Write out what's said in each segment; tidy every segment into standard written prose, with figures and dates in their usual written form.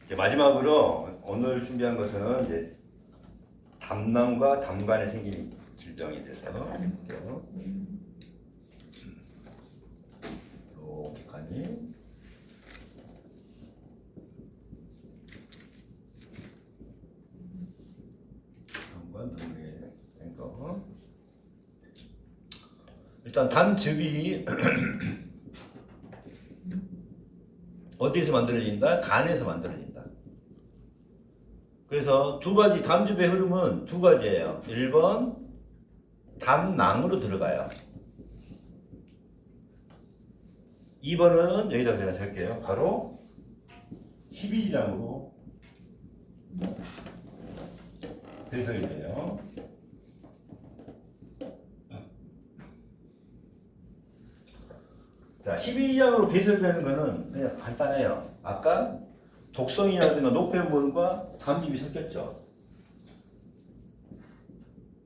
이제 마지막으로 오늘 준비한 것은 이제 담낭과 담간에 생긴 질병에 대해서 해볼게요. 이렇게 가니 담간 등에 된 거. 일단 담즙이 어디에서 만들어진다? 간에서 만들어진다. 그래서 두 가지 담즙의 흐름은 두 가지예요. 1번 담낭으로 들어가요. 2번은 여기다 제가 적을게요. 바로 12장으로 배설이 돼요. 자, 12장으로 배설되는 거는 그냥 간단해요. 아까 독성이라든가 노폐물과 담즙이 섞였죠.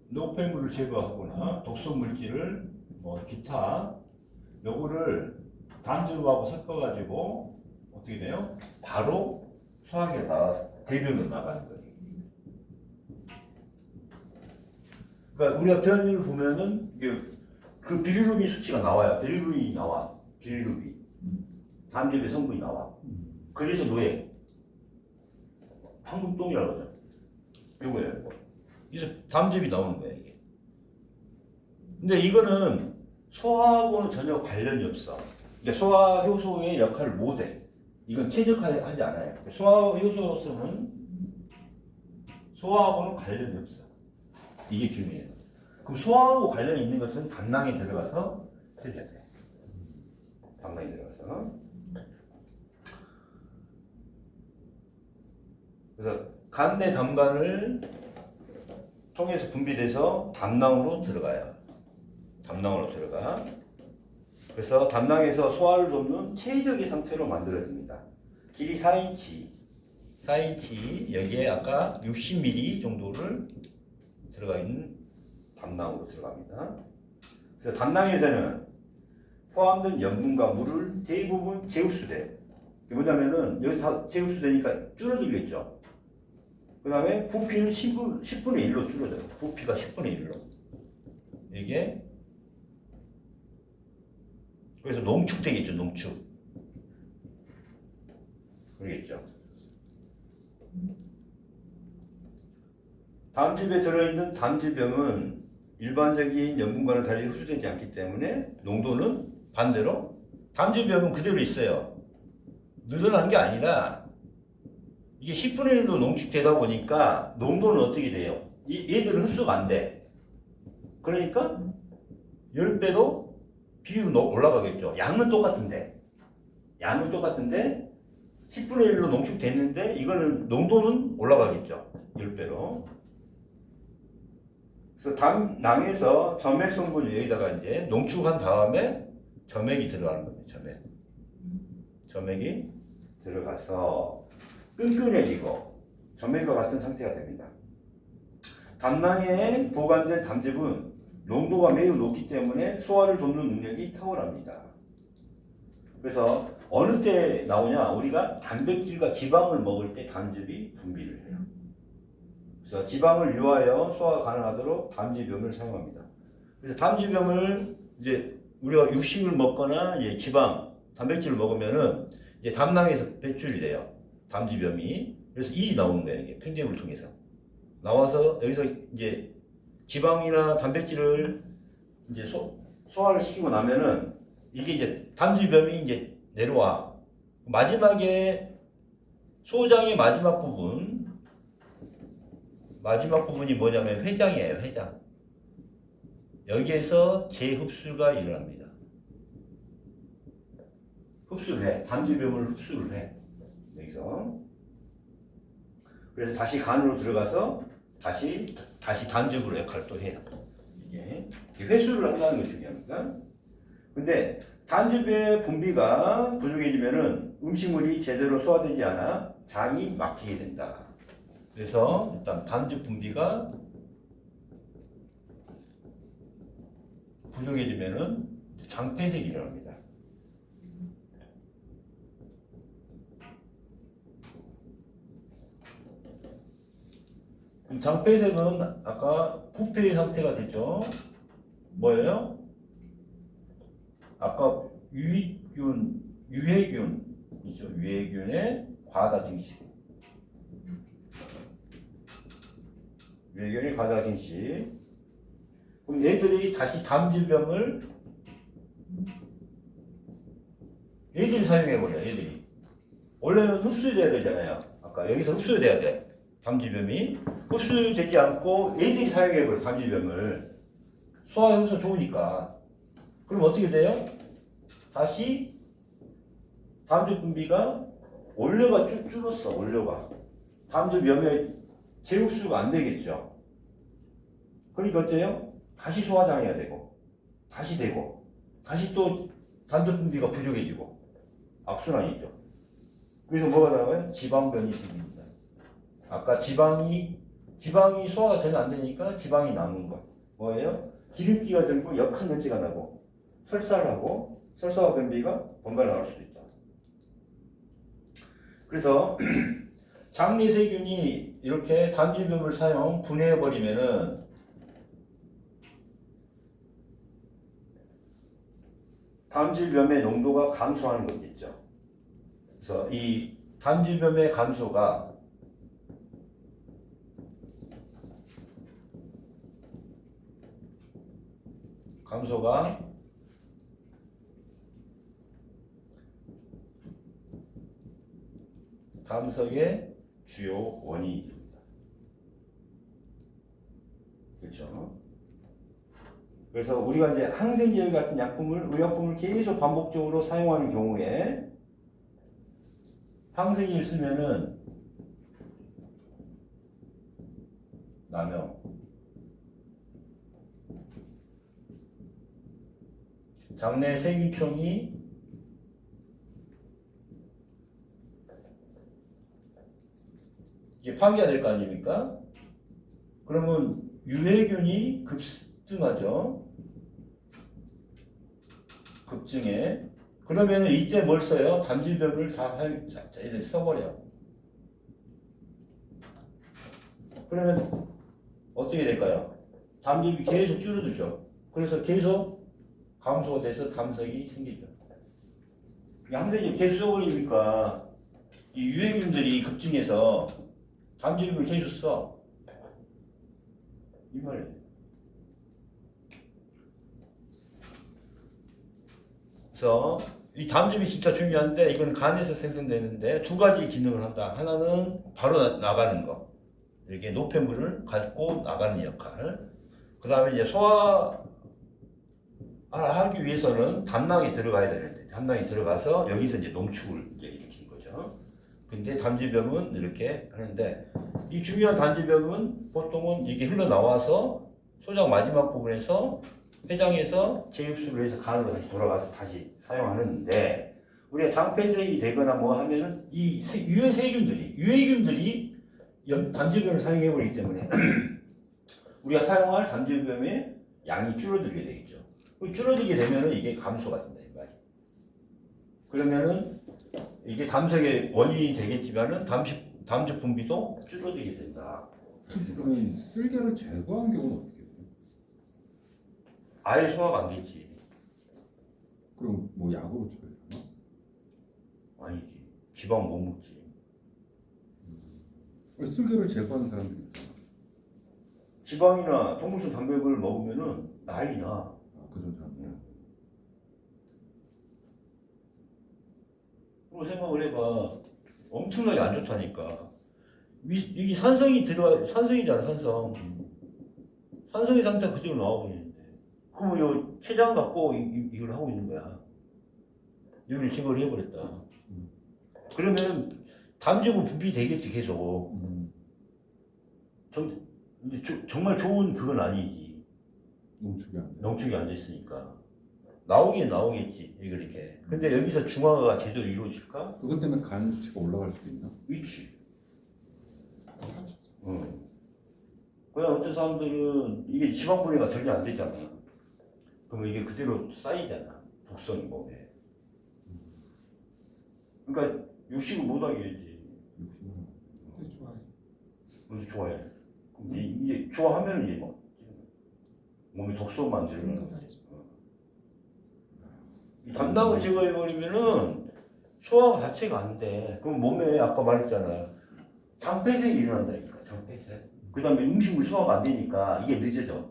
노폐물을 제거하거나 독성 물질을 뭐 기타 요거를 담즙하고 섞어가지고 어떻게 돼요? 바로 소화기에 나가서 대변으로 나가는 거예요. 그러니까 우리가 변을 보면은 이게 그 비리루빈 수치가 나와요. 비리루빈이 나와. 비리루빈. 담즙의 성분이 나와. 그래서 노예. 황금똥이라고 하죠. 요거예요. 이거. 그래서 담즙이 나오는 거예요, 이게. 근데 이거는 소화하고는 전혀 관련이 없어. 그러니까 소화 효소의 역할을 못 해. 이건 최적화하지 않아요. 소화 효소는 소화하고는 관련이 없어. 이게 중요해요. 그럼 소화하고 관련이 있는 것은 담낭에 들어가서 해야 돼. 담낭에 들어가서. 그래서 간 내 담간을 통해서 분비돼서 담낭으로 들어가요. 담낭으로 들어가. 그래서 담낭에서 소화를 돕는 최적의 상태로 만들어집니다. 길이 4인치. 4인치 여기에 아까 60mm 정도를 들어가 있는 담낭으로 들어갑니다. 그래서 담낭에서는 포함된 염분과 물을 대부분 재흡수돼. 이게 뭐냐면은 여기서 재흡수되니까 줄어들겠죠. 그 다음에 부피는 10분의 1로 줄어들어요. 부피가 10분의 1로. 이게 그래서 농축되겠죠. 농축. 그러겠죠. 담즙에 들어있는 담즙염은 일반적인 염분과는 달리 흡수되지 않기 때문에 농도는 반대로 담즙염은 그대로 있어요. 늘어난 게 아니라 이게 10분의 1로 농축되다 보니까 농도는 어떻게 돼요? 얘들은 흡수가 안 돼. 그러니까 10배로 비율은 올라가겠죠. 양은 똑같은데 10분의 1로 농축됐는데 이거는 농도는 올라가겠죠. 10배로. 그래서 담낭에서 점액 성분을 여기다가 이제 농축한 다음에 점액이 들어가는 겁니다. 점액이 들어가서 끈끈해지고 점액과 같은 상태가 됩니다. 담낭에 보관된 담즙은 농도가 매우 높기 때문에 소화를 돕는 능력이 탁월합니다. 그래서 어느 때 나오냐? 우리가 단백질과 지방을 먹을 때 담즙이 분비를 해요. 그래서 지방을 유하여 소화가 가능하도록 담즙염을 사용합니다. 그래서 담즙염을 이제 우리가 육식을 먹거나 이제 지방, 단백질을 먹으면은 이제 담낭에서 배출이 돼요. 담즙염이. 그래서 일이 나오는 거예요. 이게 팽제물을 통해서. 나와서 여기서 이제 지방이나 단백질을 이제 소화를 시키고 나면은 이게 이제 담즙염이 이제 내려와. 마지막에 소장의 마지막 부분이 뭐냐면 회장이에요. 회장. 여기에서 재흡수가 일어납니다. 흡수를 해. 담즙염을 흡수를 해. 여기서. 그래서 다시 간으로 들어가서 다시 담즙으로 역할을 또 해요. 이게 회수를 한다는 게 중요합니다. 근데 담즙의 분비가 부족해지면은 음식물이 제대로 소화되지 않아 장이 막히게 된다. 그래서 일단 담즙 분비가 부족해지면은 장폐색이 일어납니다. 장폐색은 아까 부패의 상태가 됐죠. 뭐예요? 아까 유해균이죠. 유해균의 과다 증식. 유해균의 과다 증식. 그럼 얘들이 다시 담즙염을 얘들이 사용해버려. 얘들이 원래는 흡수돼야 되잖아요. 아까 여기서 흡수돼야 돼. 담즙염이 흡수되지 않고 얘들이 사용해버려. 담즙염을 소화효소 좋으니까. 그럼 어떻게 돼요? 다시 담즙 분비가 원료가 줄었어. 원료가 담즙염에 재흡수가 안 되겠죠. 그러니까 어때요? 다시 소화장애가 되고 다시 또 담즙 분비가 부족해지고 악순환이죠. 그래서 뭐가 나와요? 지방변이 생깁니다. 아까 지방이 소화가 전혀 안 되니까 지방이 남은 거 뭐예요? 기름기가 들고 역한 냄새가 나고 설사와 변비가 번갈아 나올 수도 있다. 그래서 장내세균이 이렇게 담즙염을 분해해버리면은 담즙염의 농도가 감소하는 거겠죠. 그래서 이 담즙염의 감소가 담석의 주요 원인이 됩니다. 그렇죠? 그래서 우리가 이제 항생제 같은 의약품을 계속 반복적으로 사용하는 경우에 항생제를 쓰면은 남용, 장내 세균총이 이게 파괴가 될 거 아닙니까? 그러면 유해균이 급증하죠. 급증해. 그러면 이때 뭘 써요? 담즙염을 다 써버려. 그러면 어떻게 될까요? 담즙이 계속 줄어들죠. 그래서 계속 감소가 돼서 담석이 생기죠. 항생제 계속 써버리니까 이 유해균들이 급증해서 담즙을 계속 써. 이 말이에요. 그래서 이 담즙이 진짜 중요한데 이건 간에서 생성되는데 두 가지 기능을 한다. 하나는 바로 나가는 거. 이렇게 노폐물을 갖고 나가는 역할. 그 다음에 이제 소화하기 위해서는 담낭에 들어가야 되는데 담낭에 들어가서 여기서 이제 농축을 이제 일으키는 거죠. 근데 담즙염은 이렇게 하는데 이 중요한 담즙염은 보통은 이게 흘러나와서 소장 마지막 부분에서 폐장에서 재흡수를 해서 간으로 다시 돌아가서 다시 사용하는데 우리가 장폐색이 되거나 뭐 하면은 이 유해균들이 담즙염을 사용해 버리기 때문에 우리가 사용할 담즙염의 양이 줄어들게 되겠죠. 줄어들게 되면은 이게 감소가 된다 이 말이에요. 그러면은 이게 담석의 원인이 되겠지만은 담즙 분비도 줄어들게 된다. 그러면 쓸개를 제거한 경우는 어떻게 돼요? 아예 소화가 안 되지. 그럼 뭐 약으로 처리하나? 아니지. 지방 못 먹지. 쓸개를 제거하는 사람들이 있잖아. 지방이나 동물성 단백을 먹으면은 난리 나. 아, 그런 사람들. 그리고 생각을 해봐. 엄청나게 안 좋다니까. 이게 산성이잖아, 산성. 산성의 상태가 그대로 나와버리는데. 그러면 이 췌장 갖고 이걸 하고 있는 거야. 여기를 제거를 해버렸다. 그러면 담즙은 분비되겠지, 계속. 근데 정말 좋은 그건 아니지. 농축이 안 됐으니까. 나오긴 나오겠지, 이렇게. 근데 여기서 중화가 제대로 이루어질까? 그것 때문에 간 수치가 올라갈 수도 있나? 있지. 그냥 어떤 사람들은 이게 지방 분해가 전혀 안 되잖아. 그러면 이게 그대로 쌓이잖아. 독성이 몸에. 그러니까 육식을 못 하게 해야지. 되게 좋아해. 좋아해. 이제 좋아하면 이제 뭐 몸에 독소 만들면 이 담당을 제거해버리면은 소화 자체가 안 돼. 그럼 몸에 아까 말했잖아. 장폐색이 일어난다니까, 장폐색. 그 다음에 음식물 소화가 안 되니까 이게 늦어져.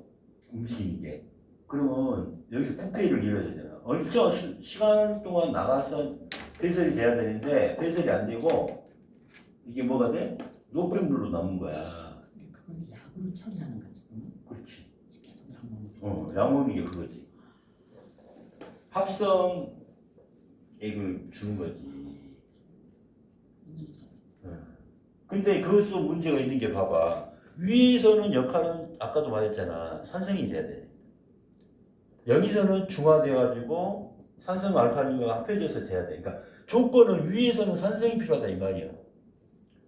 음식인 게. 그러면 여기서 부패를 이뤄야 되잖아. 일정 시간 동안 나가서 배설이 돼야 되는데 배설이 안 되고 이게 뭐가 돼? 노폐물로 남은 거야. 근데 그건 약으로 처리하는 거지. 그러면? 그렇지. 계속 약 먹는 약 먹는 게 그거지. 합성액을 주는 거지. 근데 그것도 문제가 있는 게 봐봐. 위에서는 역할은 아까도 말했잖아. 산성이 돼야 돼. 여기서는 중화돼가지고 산성 알칼리가 합해져서 돼야 돼. 그러니까 조건은 위에서는 산성이 필요하다 이 말이야.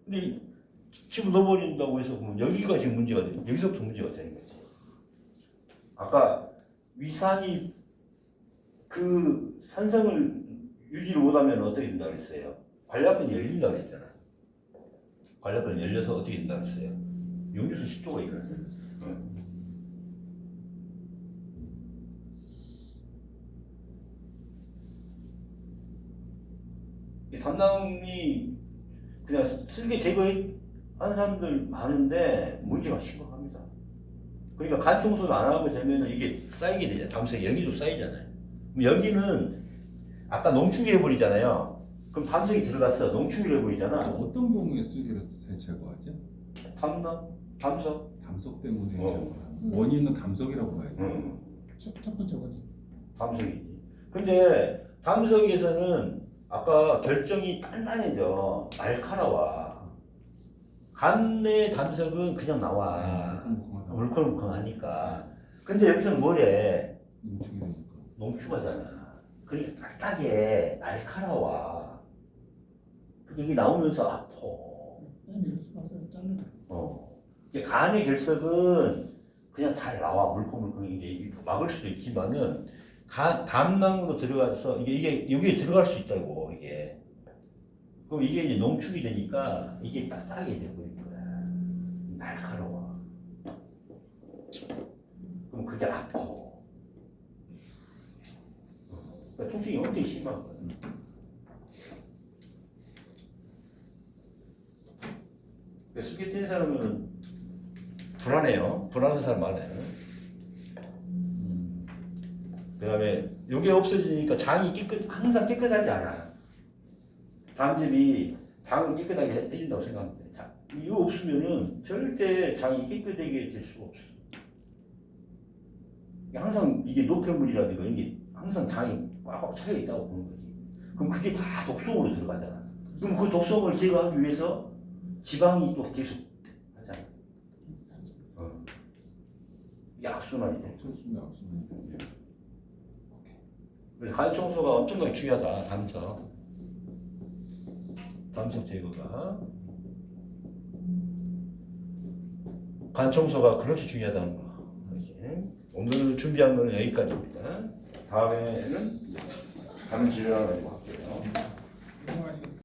근데 지금 넣어버린다고 해서 그러면 여기가 지금 문제가 돼. 여기서부터 문제가 되는 거지. 아까 위산이 그 산성을 유지를 못하면 어떻게 된다 그랬어요? 관략근이 열린다 그랬잖아. 관략근이 열려서 어떻게 된다 그랬어요? 역류성 식도가 일어나요. 이 담당이 그냥 쓸개 제거하는 사람들 많은데 문제가 심각합니다. 그러니까 간 청소를 안 하게 되면 이게 쌓이게 되잖아요. 담석이 여기도 쌓이잖아요. 그럼 여기는 아까 농축이 해버리잖아요. 그럼 담석이 들어갔어. 농축이 해버리잖아. 어떤 경우에 쓸개를 제거하지? 담석. 담석 때문에 어. 제거하는 원인은 담석이라고 봐야 돼. 첫 번째 원인. 담석이지. 근데 담석에서는 아까 결정이 단단해져. 날카로워. 간의 담석은 그냥 나와. 물컹물컹하니까. 근데 여기서는 뭐래? 농축이 되니까. 농축하잖아. 그러니까 딱딱해. 날카로워. 근데 이게 나오면서 아파. 빼낼 수가 없어서 자르다. 이게 간의 결석은 그냥 잘 나와. 물컹물컹 이제 막을 수도 있지만은 담낭으로 들어가서 이게 여기에 들어갈 수 있다고 이게. 그럼 이게 이제 농축이 되니까 이게 딱딱하게 돼버린 거야. 날카로워. 그럼 그게 아파. 그러니까 통증이 엄청 심한 거야. 습기 뛴 사람은 불안해요. 불안한 사람 많아요. 그 다음에 이게 없어지니까 장이 항상 깨끗하지 않아. 담즙이 장을 깨끗하게 해준다고 생각하면 돼. 이거 없으면은 절대 장이 깨끗하게 될 수가 없어. 항상 이게 노폐물이라든가 이게 항상 장이 꽉꽉 차여 있다고 보는 거지. 그럼 그게 다 독성으로 들어가잖아. 그럼 그 독성을 제거하기 위해서 지방이 또 계속 하잖아. 이게 악순환이 돼. 철순이 악순환이. 그래서 간 청소가 엄청나게 중요하다. 담석 제거가. 간 청소가 그렇게 중요하다는 거. 오늘 준비한 거는 여기까지입니다. 다음에는 다른 질문을 가지고